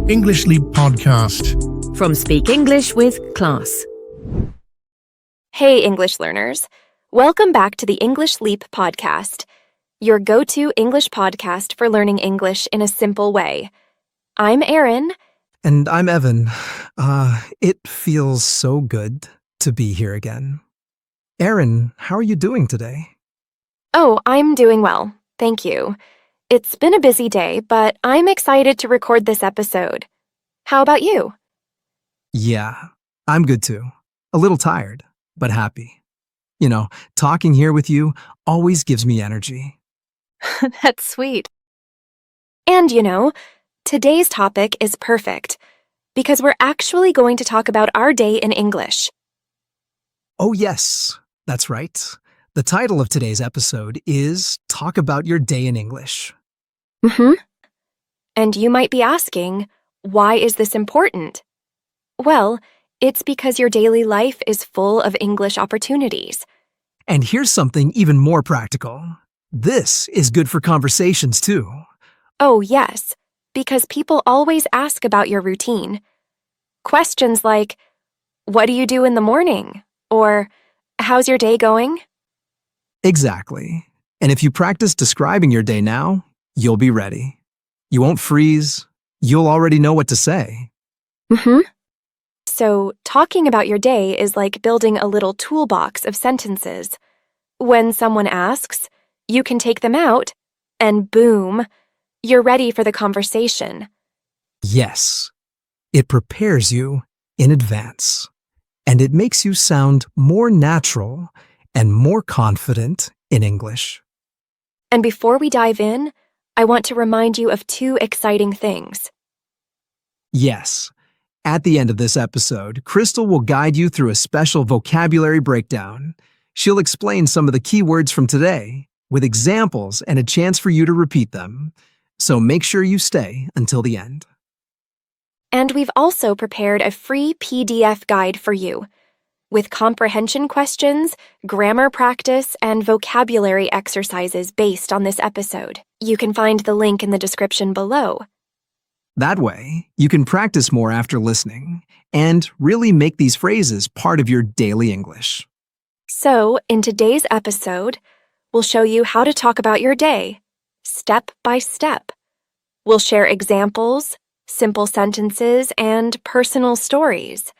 English Leap Podcast. From Speak English with Class. Hey, English learners. Welcome back to the English Leap Podcast, your go-to English podcast for learning English in a simple way. I'm Erin. And I'm Evan. It feels so good to be here again. Erin, how are you doing today? Oh, I'm doing well. Thank you. It's been a busy day, but I'm excited to record this episode. How about you? Yeah, I'm good too. A little tired, but happy. You know, talking here with you always gives me energy. That's sweet. And today's topic is perfect because we're actually going to talk about our day in English. Oh yes, that's right. The title of today's episode is Talk About Your Day in English. And you might be asking, why is this important? Well, it's because your daily life is full of English opportunities. And here's something even more practical. This is good for conversations too. Oh, yes, because people always ask about your routine. Questions like, what do you do in the morning? Or, how's your day going? Exactly. And if you practice describing your day now, you'll be ready. You won't freeze. You'll already know what to say. So, talking about your day is like building a little toolbox of sentences. When someone asks, you can take them out, and boom, you're ready for the conversation. Yes. It prepares you in advance. And it makes you sound more natural and more confident in English. And before we dive in, I want to remind you of two exciting things. Yes. At the end of this episode, Krystal will guide you through a special vocabulary breakdown. She'll explain some of the key words from today, with examples and a chance for you to repeat them. So make sure you stay until the end. And we've also prepared a free PDF guide for you, with comprehension questions, grammar practice, and vocabulary exercises based on this episode. You can find the link in the description below. That way, you can practice more after listening and really make these phrases part of your daily English. So, in today's episode, we'll show you how to talk about your day, step by step. We'll share examples, simple sentences, and personal stories.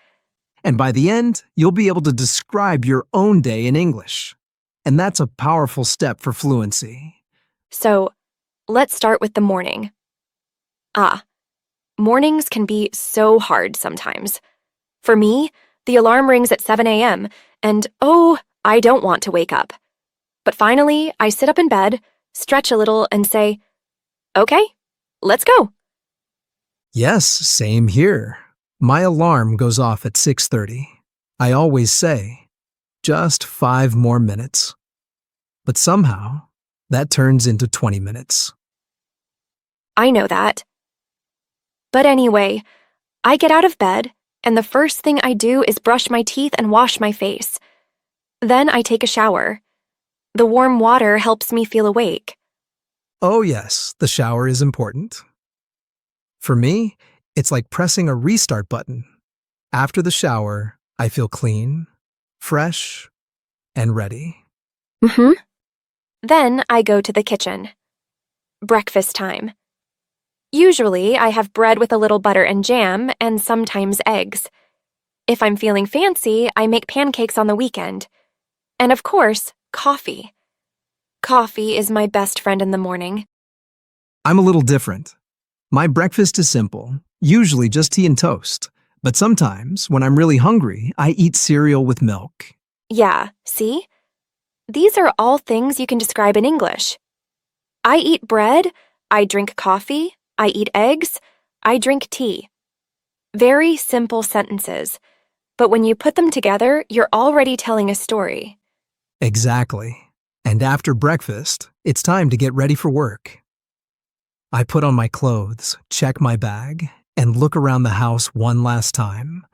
And by the end, you'll be able to describe your own day in English. And that's a powerful step for fluency. So, let's start with the morning. Mornings can be so hard sometimes. For me, the alarm rings at 7 a.m., and I don't want to wake up. But finally, I sit up in bed, stretch a little, and say, okay, let's go. Yes, same here. My alarm goes off at 6:30. I always say, just 5 more minutes. But somehow, that turns into 20 minutes. I know that. But anyway, I get out of bed, and the first thing I do is brush my teeth and wash my face. Then I take a shower. The warm water helps me feel awake. Oh yes, the shower is important. For me, it's like pressing a restart button. After the shower, I feel clean, fresh, and ready. Then I go to the kitchen. Breakfast time. Usually, I have bread with a little butter and jam, and sometimes eggs. If I'm feeling fancy, I make pancakes on the weekend. And of course, coffee. Coffee is my best friend in the morning. I'm a little different. My breakfast is simple, usually just tea and toast. But sometimes, when I'm really hungry, I eat cereal with milk. Yeah, see? These are all things you can describe in English. I eat bread, I drink coffee, I eat eggs, I drink tea. Very simple sentences, but when you put them together, you're already telling a story. Exactly. And after breakfast, it's time to get ready for work. I put on my clothes, check my bag, and look around the house one last time.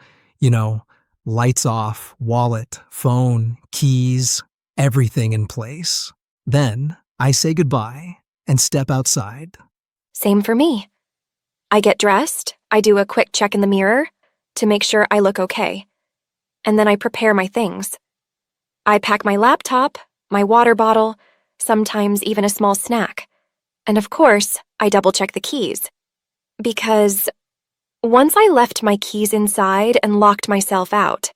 Lights off, wallet, phone, keys, everything in place. Then I say goodbye and step outside. Same for me. I get dressed, I do a quick check in the mirror to make sure I look okay. And then I prepare my things. I pack my laptop, my water bottle, sometimes even a small snack. And of course, I double-check the keys. Because once I left my keys inside and locked myself out.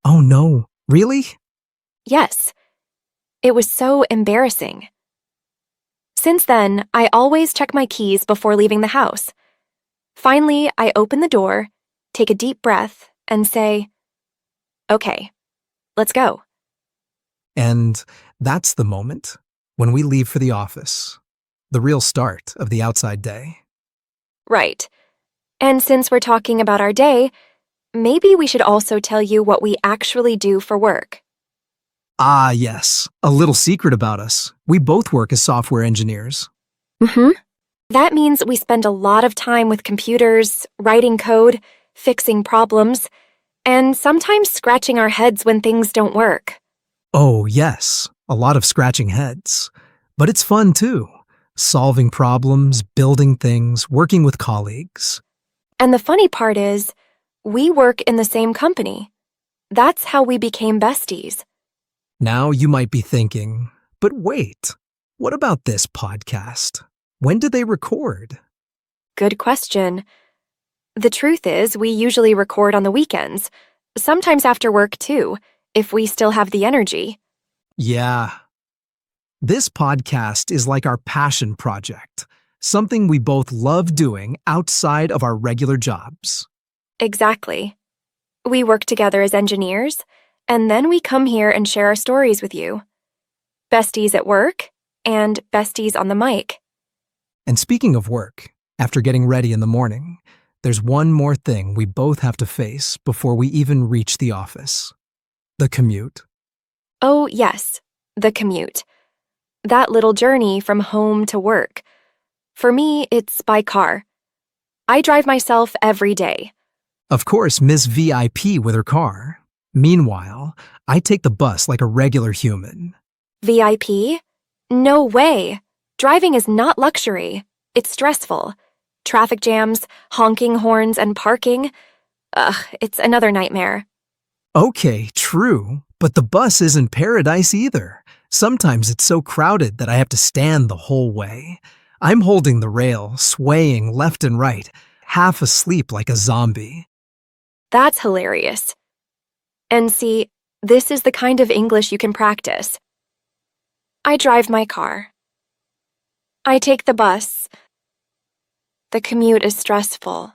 Oh no, really? Yes, it was so embarrassing. Since then, I always check my keys before leaving the house. Finally, I open the door, take a deep breath, and say, "Okay, let's go." And that's the moment when we leave for the office, the real start of the outside day. Right. And since we're talking about our day, maybe we should also tell you what we actually do for work. Ah, yes, a little secret about us. We both work as software engineers. That means we spend a lot of time with computers, writing code, fixing problems, and sometimes scratching our heads when things don't work. Oh, yes, a lot of scratching heads. But it's fun too. Solving problems, building things, working with colleagues. And the funny part is, we work in the same company. That's how we became besties. Now you might be thinking, but wait, what about this podcast? When do they record? Good question. The truth is, we usually record on the weekends, sometimes after work too, if we still have the energy. Yeah. This podcast is like our passion project, something we both love doing outside of our regular jobs. Exactly. We work together as engineers, and then we come here and share our stories with you. Besties at work and besties on the mic. And speaking of work, after getting ready in the morning, there's one more thing we both have to face before we even reach the office. The commute. Oh, yes, the commute. That little journey from home to work. For me, it's by car. I drive myself every day. Of course, Miss VIP with her car. Meanwhile, I take the bus like a regular human. VIP? No way. Driving is not luxury. It's stressful. Traffic jams, honking horns, and parking. Ugh, it's another nightmare. Okay, true, but the bus isn't paradise either. Sometimes it's so crowded that I have to stand the whole way. I'm holding the rail, swaying left and right, half asleep like a zombie. That's hilarious. And see, this is the kind of English you can practice. I drive my car. I take the bus. The commute is stressful.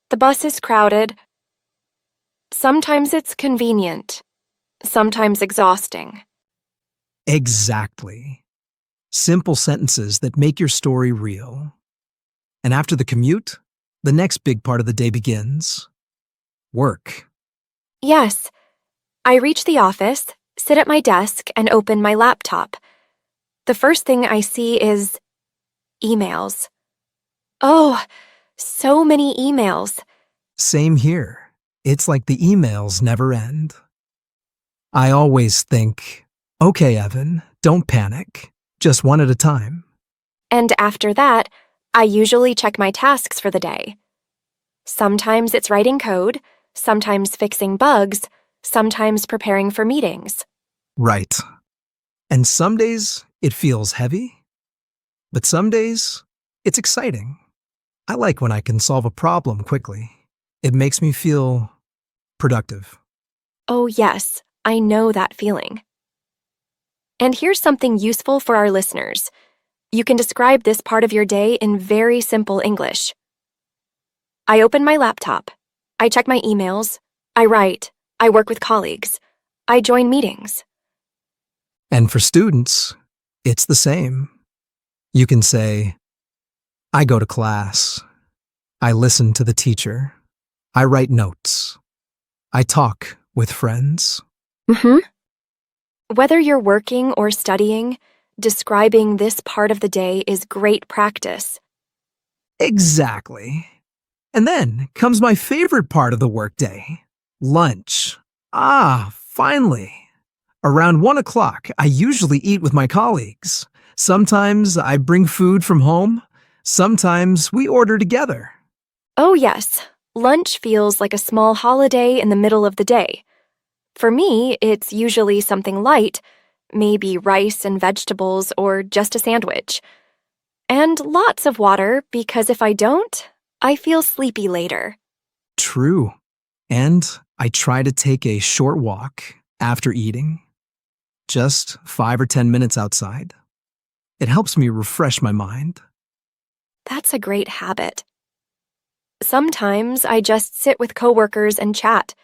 The bus is crowded. Sometimes it's convenient. Sometimes exhausting. Exactly. Simple sentences that make your story real. And after the commute, the next big part of the day begins. Work. Yes. I reach the office, sit at my desk, and open my laptop. The first thing I see is emails. Oh, so many emails. Same here. It's like the emails never end. I always think, okay, Evan, don't panic. Just one at a time. And after that, I usually check my tasks for the day. Sometimes it's writing code, sometimes fixing bugs, sometimes preparing for meetings. Right. And some days it feels heavy, but some days it's exciting. I like when I can solve a problem quickly. It makes me feel productive. Oh, yes, I know that feeling. And here's something useful for our listeners. You can describe this part of your day in very simple English. I open my laptop. I check my emails. I write. I work with colleagues. I join meetings. And for students, it's the same. You can say, I go to class. I listen to the teacher. I write notes. I talk with friends. Whether you're working or studying, describing this part of the day is great practice. Exactly. And then comes my favorite part of the workday, lunch. Ah, finally. Around 1 o'clock, I usually eat with my colleagues. Sometimes I bring food from home. Sometimes we order together. Oh, yes. Lunch feels like a small holiday in the middle of the day. For me, it's usually something light, maybe rice and vegetables or just a sandwich. And lots of water because if I don't, I feel sleepy later. True. And I try to take a short walk after eating, just 5 or 10 minutes outside. It helps me refresh my mind. That's a great habit. Sometimes I just sit with coworkers and chat.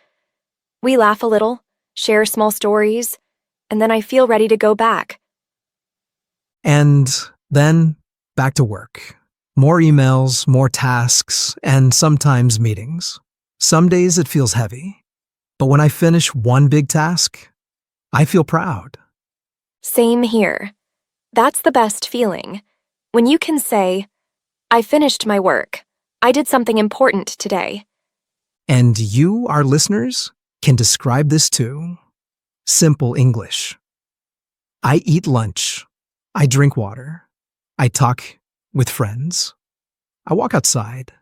We laugh a little, share small stories, and then I feel ready to go back. And then back to work. More emails, more tasks, and sometimes meetings. Some days it feels heavy, but when I finish one big task, I feel proud. Same here. That's the best feeling. When you can say, I finished my work. I did something important today. And you, our listeners, can describe this too. Simple English. I eat lunch. I drink water. I talk with friends. I walk outside.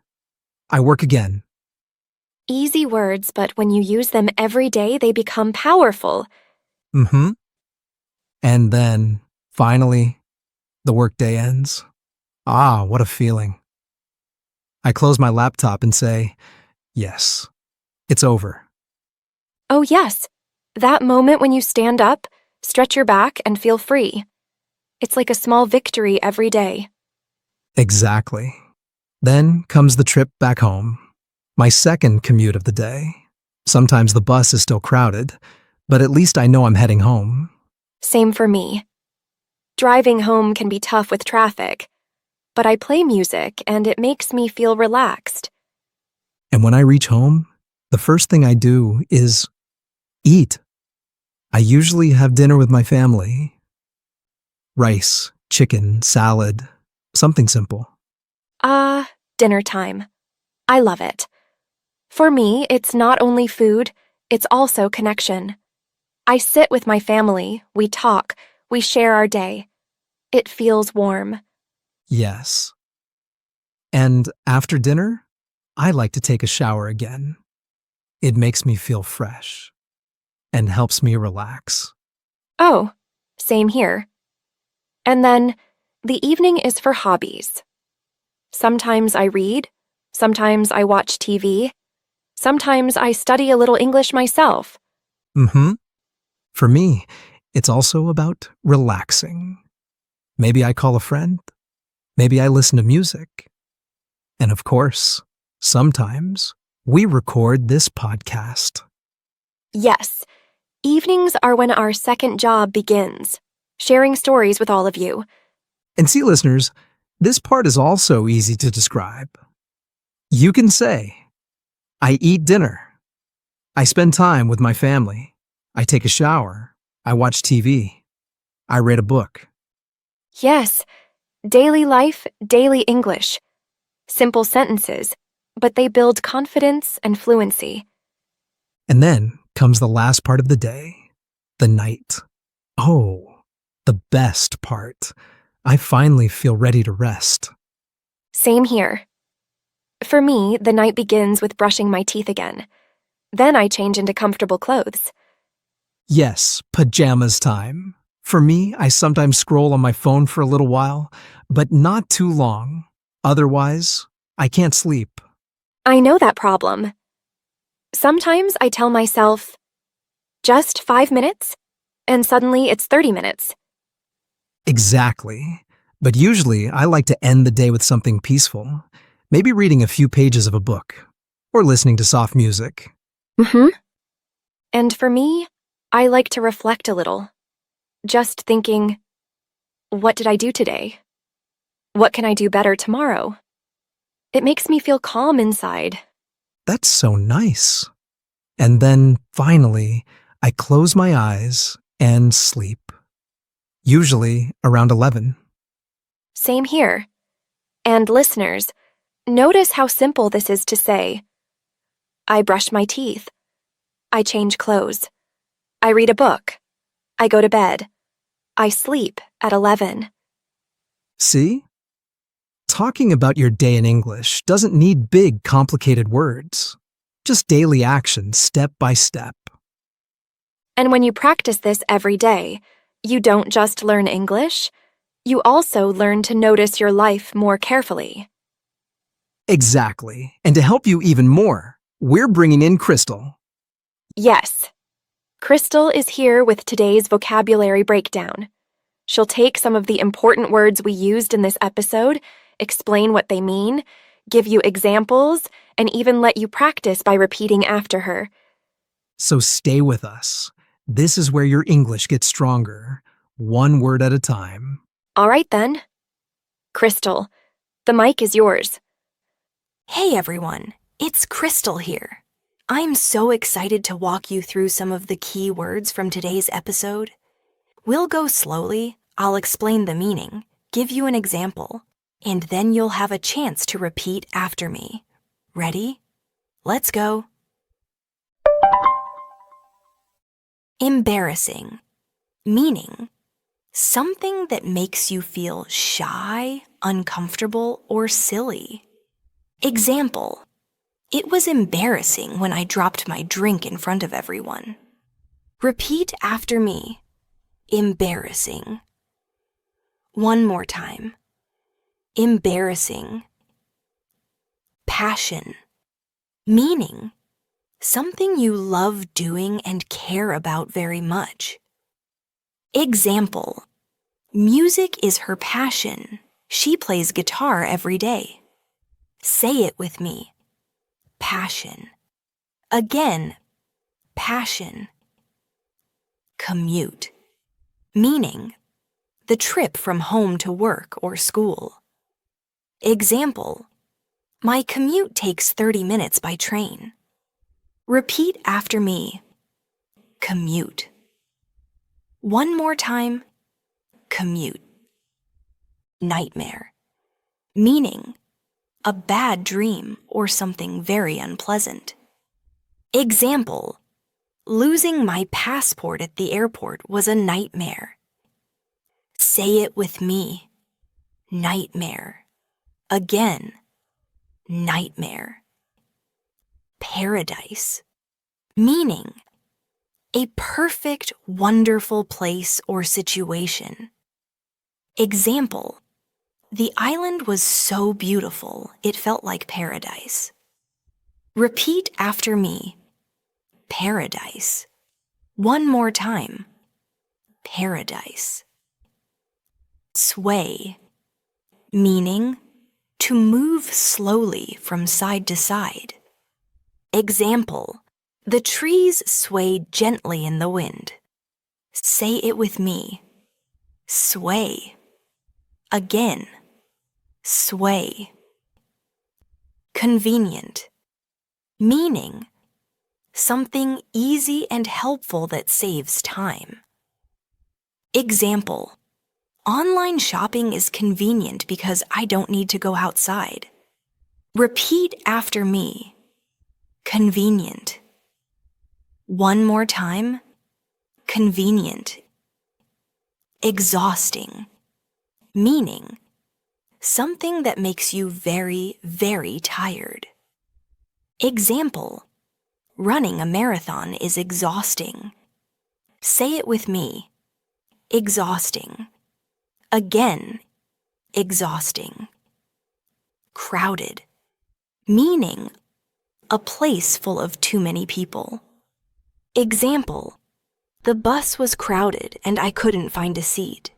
I work again. Easy words, but when you use them every day, they become powerful. Mm-hmm. And then, finally, the workday ends. Ah, what a feeling. I close my laptop and say, yes, it's over. Oh, yes. That moment when you stand up, stretch your back, and feel free. It's like a small victory every day. Exactly. Then comes the trip back home, my second commute of the day. Sometimes the bus is still crowded, but at least I know I'm heading home. Same for me. Driving home can be tough with traffic, but I play music and it makes me feel relaxed. And when I reach home, the first thing I do is eat. I usually have dinner with my family. Rice, chicken, salad, something simple. Dinner time. I love it. For me, it's not only food, it's also connection. I sit with my family, we talk, we share our day. It feels warm. Yes. And after dinner, I like to take a shower again. It makes me feel fresh and helps me relax. Oh, same here. And then, the evening is for hobbies. Sometimes I read, sometimes I watch TV, sometimes I study a little English myself. Mm-hmm. For me, it's also about relaxing. Maybe I call a friend. Maybe I listen to music. And of course, sometimes we record this podcast. Yes, evenings are when our second job begins, sharing stories with all of you. And see, listeners, this part is also easy to describe. You can say, I eat dinner. I spend time with my family. I take a shower. I watch TV. I read a book. Yes, daily life, daily English. Simple sentences, but they build confidence and fluency. And then comes the last part of the day, the night. Oh, the best part. I finally feel ready to rest. Same here. For me, the night begins with brushing my teeth again. Then I change into comfortable clothes. Yes, pajamas time. For me, I sometimes scroll on my phone for a little while, but not too long. Otherwise, I can't sleep. I know that problem. Sometimes I tell myself, just 5 minutes, and suddenly it's 30 minutes. Exactly. But usually, I like to end the day with something peaceful. Maybe reading a few pages of a book, or listening to soft music. And for me, I like to reflect a little. Just thinking, what did I do today? What can I do better tomorrow? It makes me feel calm inside. That's so nice. And then, finally, I close my eyes and sleep. Usually around 11. Same here. And listeners, notice how simple this is to say. I brush my teeth. I change clothes. I read a book. I go to bed. I sleep at 11. See? talking about your day in English doesn't need big, complicated words. Just daily action, step by step. And when you practice this every day, you don't just learn English, you also learn to notice your life more carefully. Exactly. And to help you even more, we're bringing in Krystal. Yes, Krystal is here with today's vocabulary breakdown. She'll take some of the important words we used in this episode, explain what they mean, give you examples, and even let you practice by repeating after her. So stay with us. This is where your English gets stronger, one word at a time. All right then. Krystal, the mic is yours. Hey everyone, it's Krystal here. I'm so excited to walk you through some of the key words from today's episode. We'll go slowly, I'll explain the meaning, give you an example, and then you'll have a chance to repeat after me. Ready? Let's go. Embarrassing, meaning something that makes you feel shy, uncomfortable, or silly. Example: it was embarrassing when I dropped my drink in front of everyone. Repeat after me. Embarrassing. One more time. Embarrassing. Passion, meaning something you love doing and care about very much. Example: music is her passion. She plays guitar every day. Say it with me. Passion. Again, passion. Commute, meaning the trip from home to work or school. Example: my commute takes 30 minutes by train. Repeat after me. Commute. One more time. Commute. Nightmare, meaning a bad dream or something very unpleasant. Example: losing my passport at the airport was a nightmare. Say it with me. Nightmare. Again. Nightmare. Paradise, meaning a perfect, wonderful place or situation. Example: the island was so beautiful, it felt like paradise. Repeat after me. Paradise. One more time. Paradise. Sway, meaning to move slowly from side to side. Example: the trees swayed gently in the wind. Say it with me. Sway. Again. Sway. Convenient, meaning something easy and helpful that saves time. Example: online shopping is convenient because I don't need to go outside. Repeat after me. Convenient. One more time. Convenient. Exhausting, meaning something that makes you very, very tired. Example: running a marathon is exhausting. Say it with me. Exhausting. Again. Exhausting. Crowded, meaning a place full of too many people. Example: the bus was crowded and I couldn't find a seat.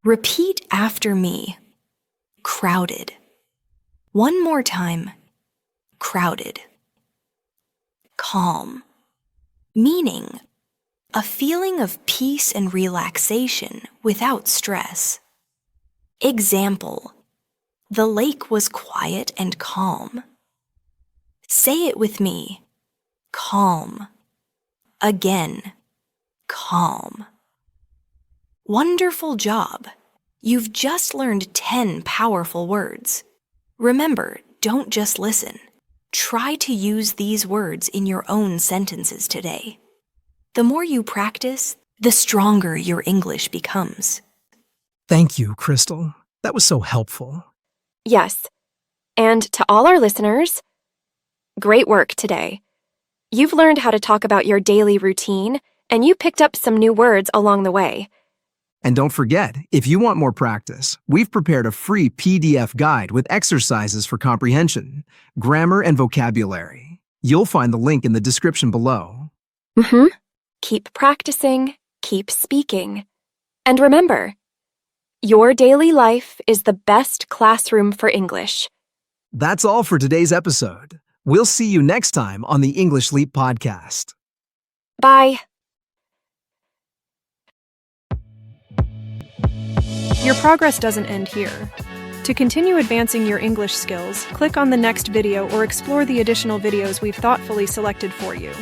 Repeat after me. Crowded. One more time. Crowded. Calm, meaning a feeling of peace and relaxation without stress. Example: the lake was quiet and calm. Say it with me. Calm. Again. Calm. Wonderful job. You've just learned 10 powerful words. Remember, don't just listen. Try to use these words in your own sentences today. The more you practice, the stronger your English becomes. Thank you, Krystal. That was so helpful. Yes. And to all our listeners, great work today. You've learned how to talk about your daily routine, and you picked up some new words along the way. And don't forget, if you want more practice, we've prepared a free PDF guide with exercises for comprehension, grammar, and vocabulary. You'll find the link in the description below. Keep practicing, keep speaking. And remember, your daily life is the best classroom for English. That's all for today's episode. We'll see you next time on the English Leap podcast. Bye. Your progress doesn't end here. To continue advancing your English skills, click on the next video or explore the additional videos we've thoughtfully selected for you.